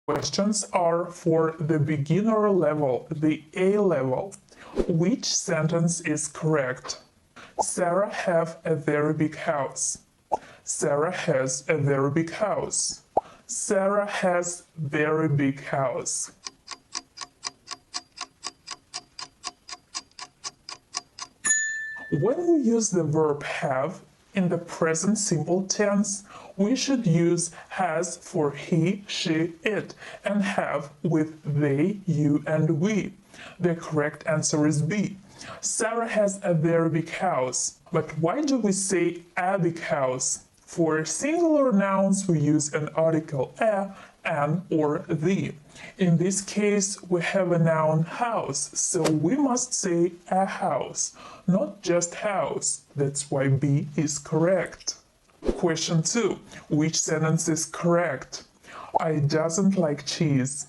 Questions are for the beginner level, the A level. Which sentence is correct? Sarah have a very big house. Sarah has a very big house. Sarah has very big house. When we use the verb have in the present simple tense, we should use has for he, she, it, and have with they, you, and we. The correct answer is B. Sarah has a very big house. But why do we say a big house? For singular nouns, we use an article a, an, or the. In this case, we have a noun house, so we must say a house, not just house. That's why B is correct. Question 2. Which sentence is correct? I doesn't like cheese.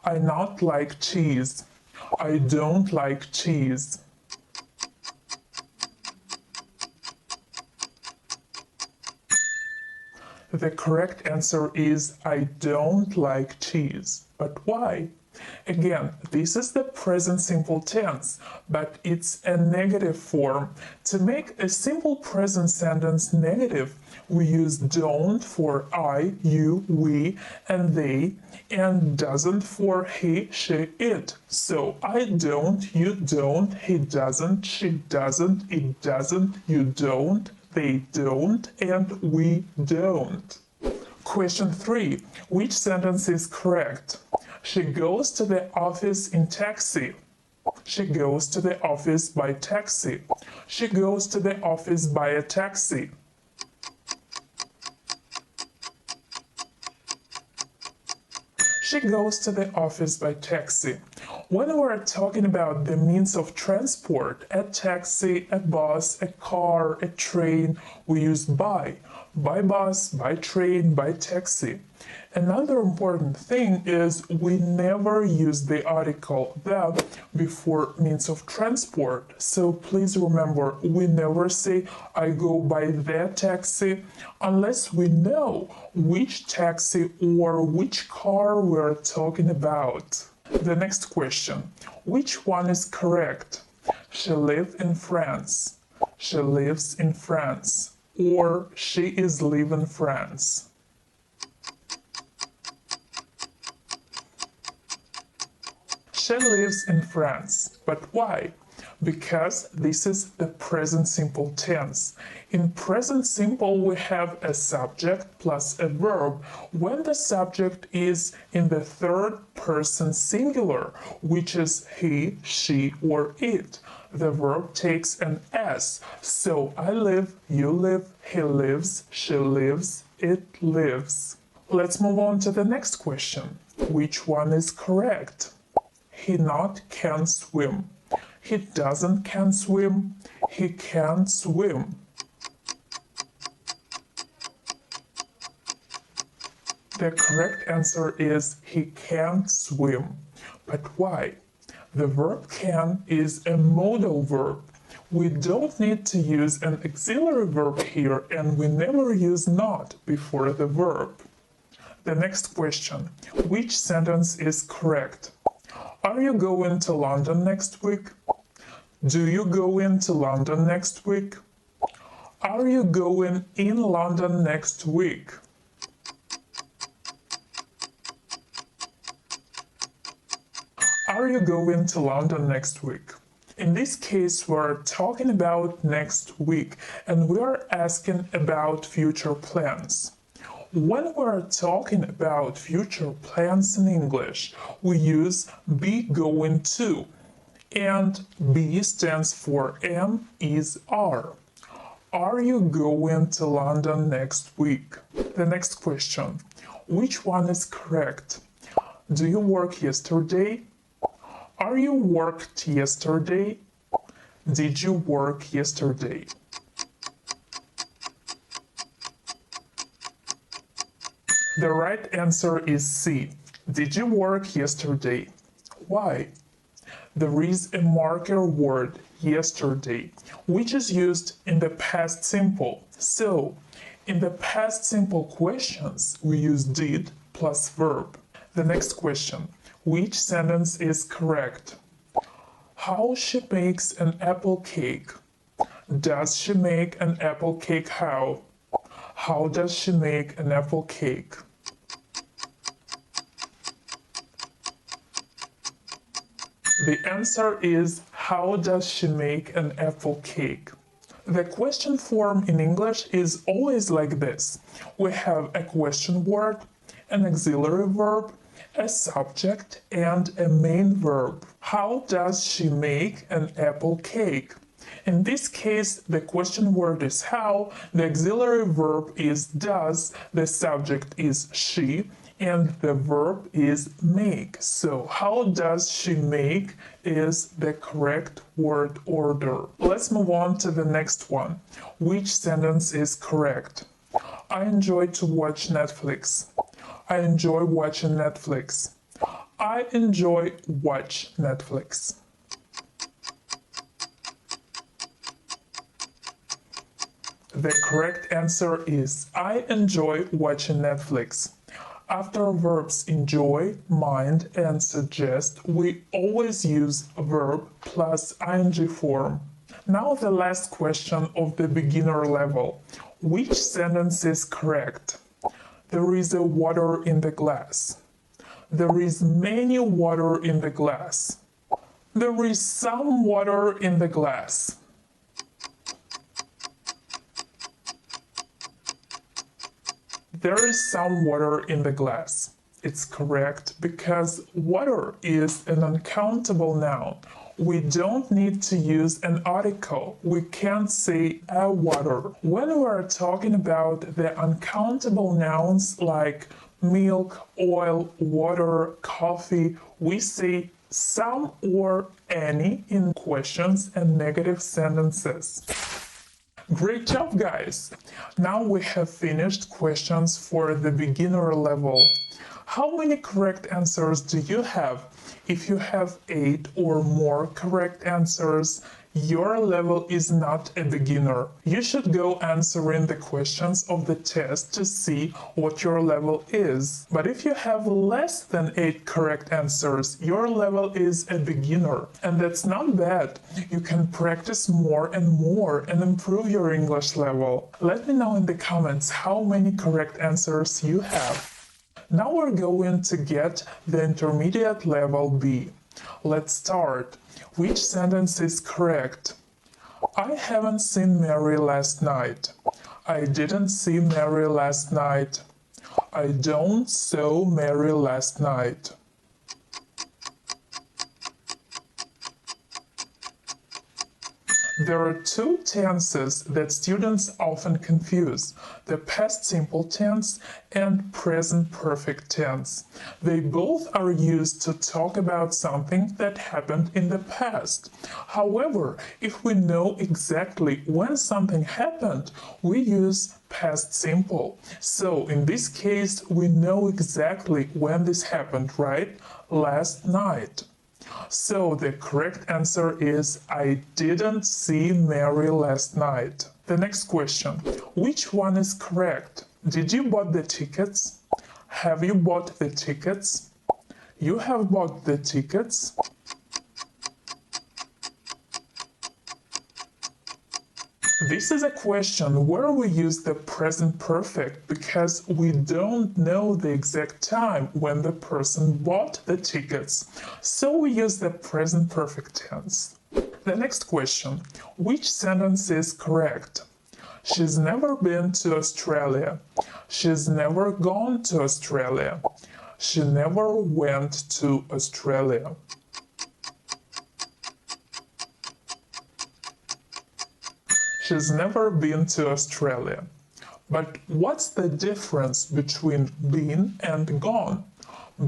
I not like cheese. I don't like cheese. The correct answer is I don't like cheese. But why? Again, this is the present simple tense, but it's a negative form. To make a simple present sentence negative, we use don't for I, you, we, and they, and doesn't for he, she, it. So I don't, you don't, he doesn't, she doesn't, it doesn't, you don't, they don't, and we don't. Question 3. Which sentence is correct? She goes to the office in taxi. She goes to the office by taxi. She goes to the office by a taxi. She goes to the office by taxi. When we're talking about the means of transport, a taxi, a bus, a car, a train, we use by bus, by train, by taxi. Another important thing is we never use the article the before means of transport. So please remember, we never say I go by the taxi unless we know which taxi or which car we're talking about. The next question. Which one is correct? She lives in France. She lives in France. Or she is living in France. She lives in France. But why? Because this is the present simple tense. In present simple, we have a subject plus a verb when the subject is in the third person singular, which is he, she, or it. The verb takes an S. So I live, you live, he lives, she lives, it lives. Let's move on to the next question. Which one is correct? He not can swim. He doesn't can swim. He can't swim. The correct answer is he can't swim. But why? The verb can is a modal verb. We don't need to use an auxiliary verb here, and we never use not before the verb. The next question. Which sentence is correct? Are you going to London next week? Do you go into London next week? Are you going in London next week? Are you going to London next week? In this case, we're talking about next week, and we're asking about future plans. When we're talking about future plans in English, we use be going to, and be stands for am, is, are. Are you going to London next week? The next question. Which one is correct? Do you work yesterday? Are you worked yesterday? Did you work yesterday? The right answer is C. Did you work yesterday? Why? There is a marker word, yesterday, which is used in the past simple. So, in the past simple questions, we use did plus verb. The next question. Which sentence is correct? How she makes an apple cake. Does she make an apple cake how? How does she make an apple cake? The answer is how does she make an apple cake? The question form in English is always like this. We have a question word, an auxiliary verb, a subject, and a main verb. How does she make an apple cake? In this case, the question word is how, the auxiliary verb is does, the subject is she, and the verb is make. So, how does she make is the correct word order. Let's move on to the next one. Which sentence is correct? I enjoy to watch Netflix. I enjoy watching Netflix. I enjoy watch Netflix. The correct answer is I enjoy watching Netflix. After verbs enjoy, mind, and suggest, we always use verb plus ing form. Now the last question of the beginner level. Which sentence is correct? There is a water in the glass. There is many water in the glass. There is some water in the glass. There is some water in the glass. It's correct because water is an uncountable noun. We don't need to use an article. We can't say a water. When we are talking about the uncountable nouns like milk, oil, water, coffee, we say some or any in questions and negative sentences. Great job, guys! Now we have finished questions for the beginner level. How many correct answers do you have? If you have 8 or more correct answers, your level is not a beginner. You should go answering the questions of the test to see what your level is. But if you have less than 8 correct answers, your level is a beginner. And that's not bad. You can practice more and more and improve your English level. Let me know in the comments how many correct answers you have. Now we're going to get the intermediate level B. Let's start. Which sentence is correct? I haven't seen Mary last night. I didn't see Mary last night. I don't saw Mary last night. There are two tenses that students often confuse, the past simple tense and present perfect tense. They both are used to talk about something that happened in the past. However, if we know exactly when something happened, we use past simple. So in this case, we know exactly when this happened, right? Last night. So the correct answer is I didn't see Mary last night. The next question. Which one is correct? Did you bought the tickets? Have you bought the tickets? You have bought the tickets? This is a question where we use the present perfect because we don't know the exact time when the person bought the tickets. So we use the present perfect tense. The next question. Which sentence is correct? She's never been to Australia. She's never gone to Australia. She never went to Australia. She's never been to Australia. But what's the difference between been and gone?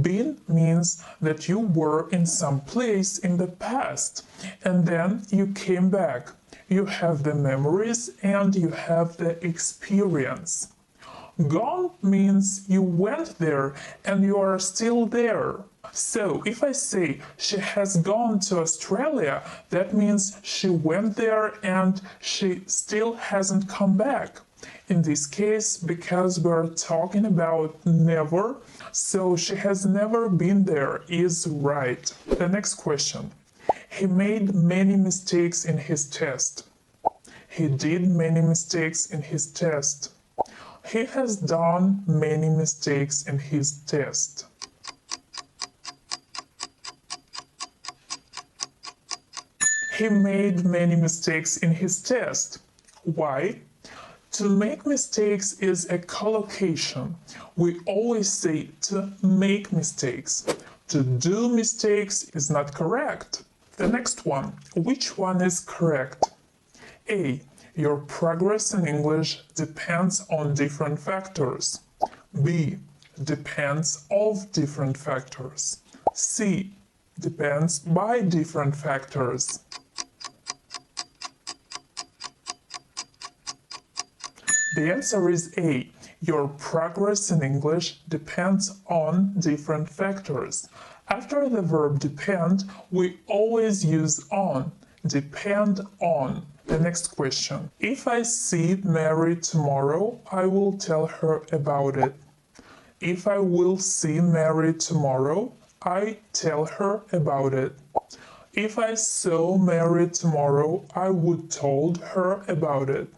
Been means that you were in some place in the past and then you came back. You have the memories and you have the experience. Gone means you went there and you are still there. So if I say she has gone to Australia, that means she went there and she still hasn't come back. In this case, because we're talking about never, So she has never been there is right. The next question. He made many mistakes in his test. He did many mistakes in his test. He has done many mistakes in his test. He made many mistakes in his test. Why? To make mistakes is a collocation. We always say to make mistakes. To do mistakes is not correct. The next one. Which one is correct? A. Your progress in English depends on different factors. B. Depends of different factors. C. Depends by different factors. The answer is A. Your progress in English depends on different factors. After the verb depend, we always use on. Depend on. The next question. If I see Mary tomorrow, I will tell her about it. If I will see Mary tomorrow, I tell her about it. If I saw Mary tomorrow, I would told her about it.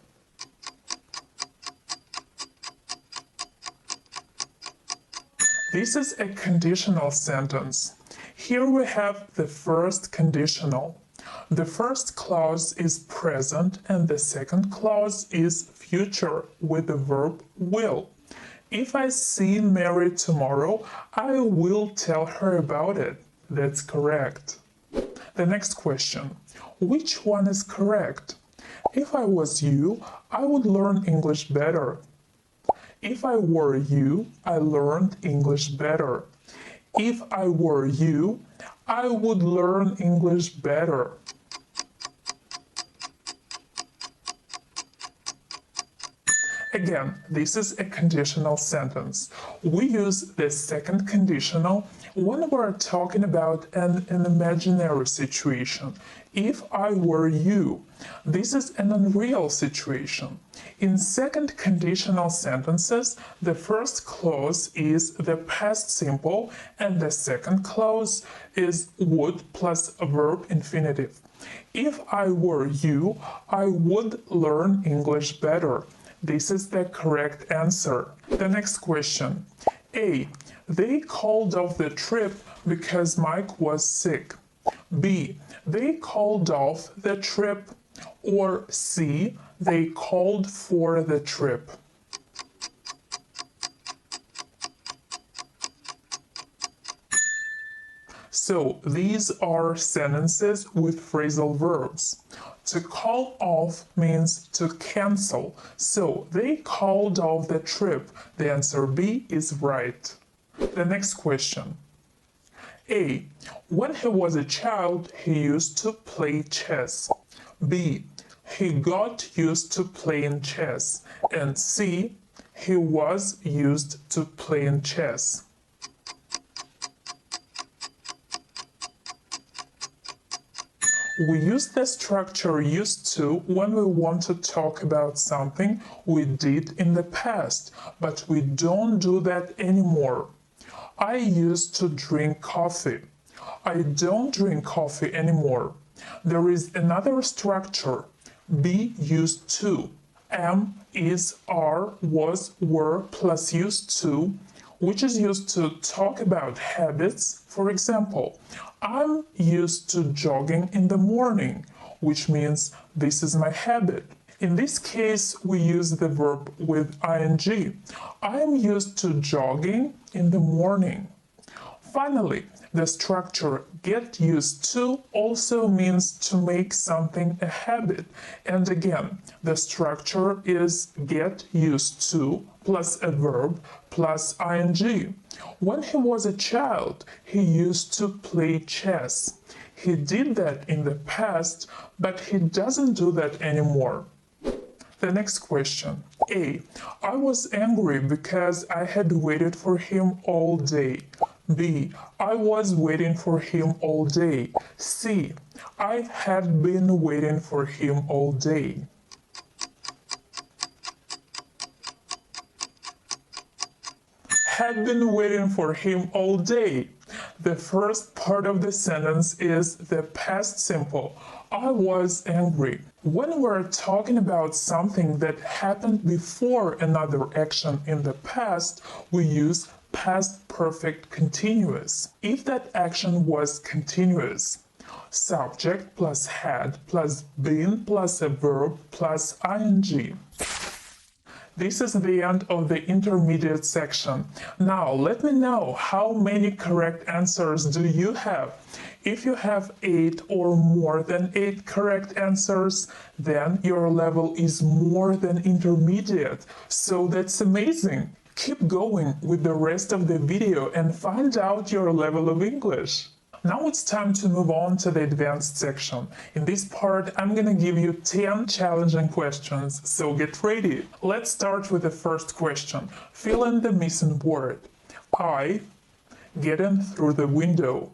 This is a conditional sentence. Here we have the first conditional. The first clause is present and the second clause is future with the verb will. If I see Mary tomorrow, I will tell her about it. That's correct. The next question. Which one is correct? If I was you, I would learn English better. If I were you, I learned English better. If I were you, I would learn English better. Again, this is a conditional sentence. We use the second conditional when we're talking about an imaginary situation. If I were you, this is an unreal situation. In second conditional sentences, the first clause is the past simple and the second clause is would plus a verb infinitive. If I were you, I would learn English better. This is the correct answer. The next question. A. They called off the trip because Mike was sick. B. They called off the trip. Or C. They called for the trip. So these are sentences with phrasal verbs. To call off means to cancel. So they called off the trip. The answer B is right. The next question. A. When he was a child, he used to play chess. B. He got used to playing chess. And C. He was used to playing chess. We use the structure used to when we want to talk about something we did in the past, but we don't do that anymore. I used to drink coffee. I don't drink coffee anymore. There is another structure. Be used to. Am, is, are, was, were plus used to, which is used to talk about habits. For example, I'm used to jogging in the morning, which means this is my habit. In this case, we use the verb with ing. I'm used to jogging in the morning. Finally, the structure get used to also means to make something a habit. And again, the structure is get used to plus a verb plus ing. When he was a child, he used to play chess. He did that in the past, but he doesn't do that anymore. The next question. A. I was angry because I had waited for him all day. B. I was waiting for him all day. C. I had been waiting for him all day. had been waiting for him all day. The first part of the sentence is the past simple. I was angry. When we're talking about something that happened before another action in the past, we use past perfect continuous. If that action was continuous, subject plus had plus been plus a verb plus ing. This is the end of the intermediate section. Now let me know how many correct answers do you have. If you have 8 or more than 8 correct answers, then your level is more than intermediate. So that's amazing. Keep going with the rest of the video and find out your level of English. Now it's time to move on to the advanced section. In this part, I'm gonna give you 10 challenging questions, so get ready. Let's start with the first question. Fill in the missing word. I, getting through the window.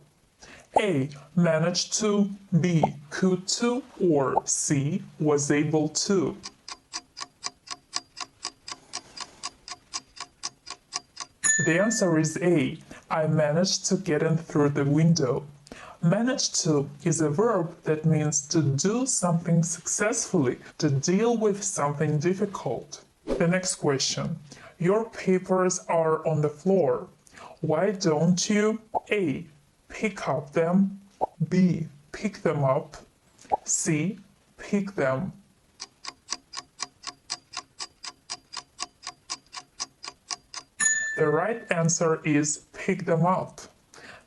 A, managed to. B, could to. Or C, was able to. The answer is A. I managed to get in through the window. Manage to is a verb that means to do something successfully, to deal with something difficult. The next question. Your papers are on the floor. Why don't you A. pick up them, B. pick them up, C. pick them? The right answer is pick them up.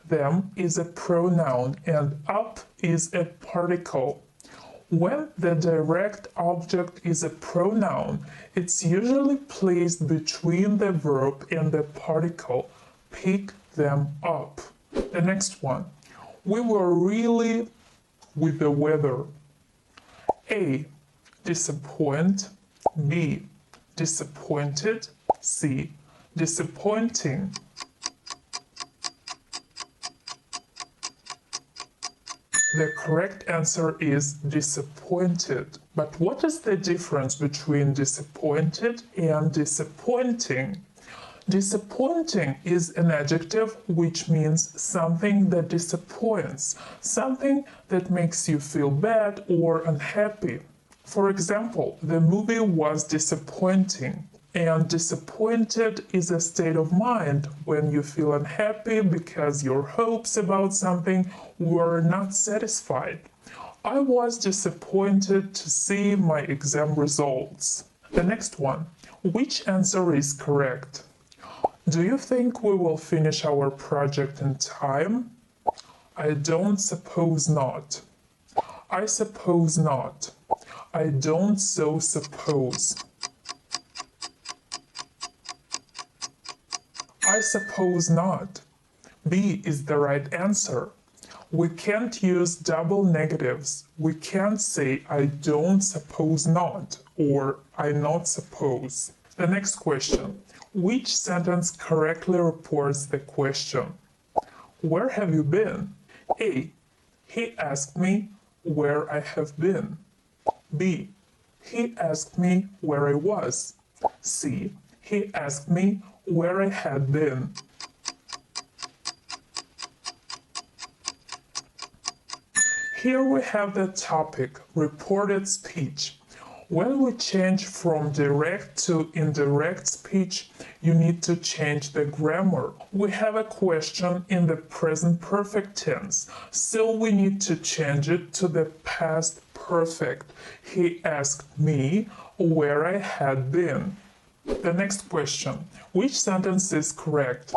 Them is a pronoun and up is a particle. When the direct object is a pronoun, it's usually placed between the verb and the particle. Pick them up. The next one. We were really with the weather. A. Disappoint. B. Disappointed. C. Disappointing. The correct answer is disappointed. But what is the difference between disappointed and disappointing? Disappointing is an adjective which means something that disappoints, something that makes you feel bad or unhappy. For example, the movie was disappointing. And disappointed is a state of mind when you feel unhappy because your hopes about something were not satisfied. I was disappointed to see my exam results. The next one. Which answer is correct? Do you think we will finish our project in time? I don't suppose not. I suppose not. I don't so suppose. I suppose not. B is the right answer. We can't use double negatives. We can't say I don't suppose not or I not suppose. The next question. Which sentence correctly reports the question? Where have you been? A. He asked me where I have been. B. He asked me where I was. C. He asked me where I had been. Here we have the topic, reported speech. When we change from direct to indirect speech, you need to change the grammar. We have a question in the present perfect tense, so we need to change it to the past perfect. He asked me where I had been. The next question. Which sentence is correct?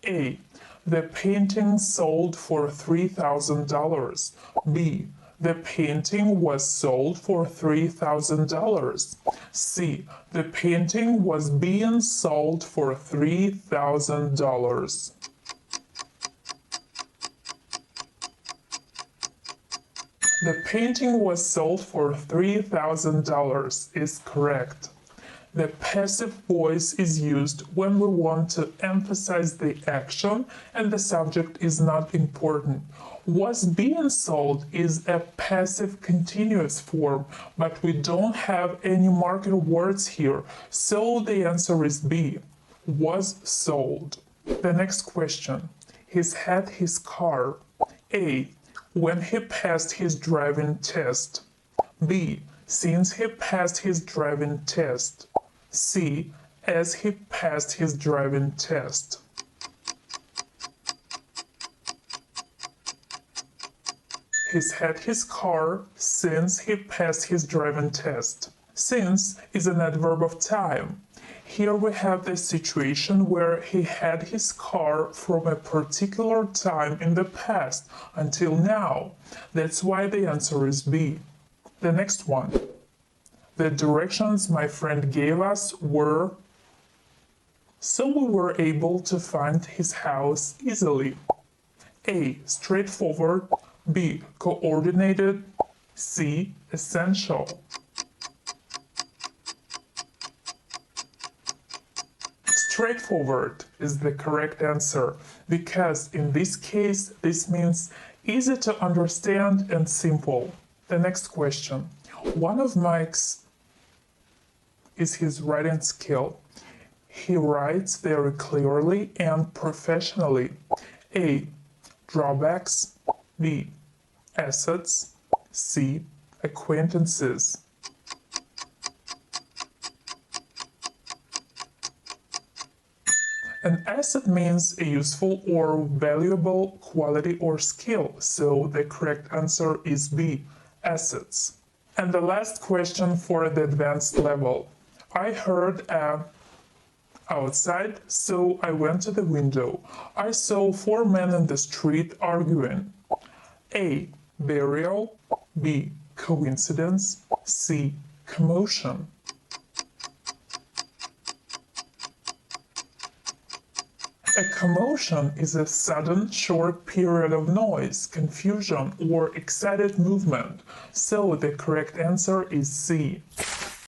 A. The painting sold for $3,000. B. The painting was sold for $3,000. C. The painting was being sold for $3,000. The painting was sold for $3,000 is correct. The passive voice is used when we want to emphasize the action and the subject is not important. Was being sold is a passive continuous form, but we don't have any marker words here, so the answer is B. Was sold. The next question. He's had his car. A. When he passed his driving test. B. Since he passed his driving test. C. As he passed his driving test. He's had his car since he passed his driving test. Since is an adverb of time. Here we have the situation where he had his car from a particular time in the past until now. That's why the answer is B. The next one. The directions my friend gave us were, so we were able to find his house easily. A. Straightforward. B. Coordinated. C. Essential. Straightforward is the correct answer because in this case this means easy to understand and simple. The next question. One of Mike's is his writing skill. He writes very clearly and professionally. A. Drawbacks. B. Assets. C. Acquaintances. An asset means a useful or valuable quality or skill, so the correct answer is B, assets. And the last question for the advanced level. I heard a outside, so I went to the window. I saw 4 men in the street arguing. A. Burial. B. Coincidence. C. Commotion. A commotion is a sudden, short period of noise, confusion, or excited movement, so the correct answer is C.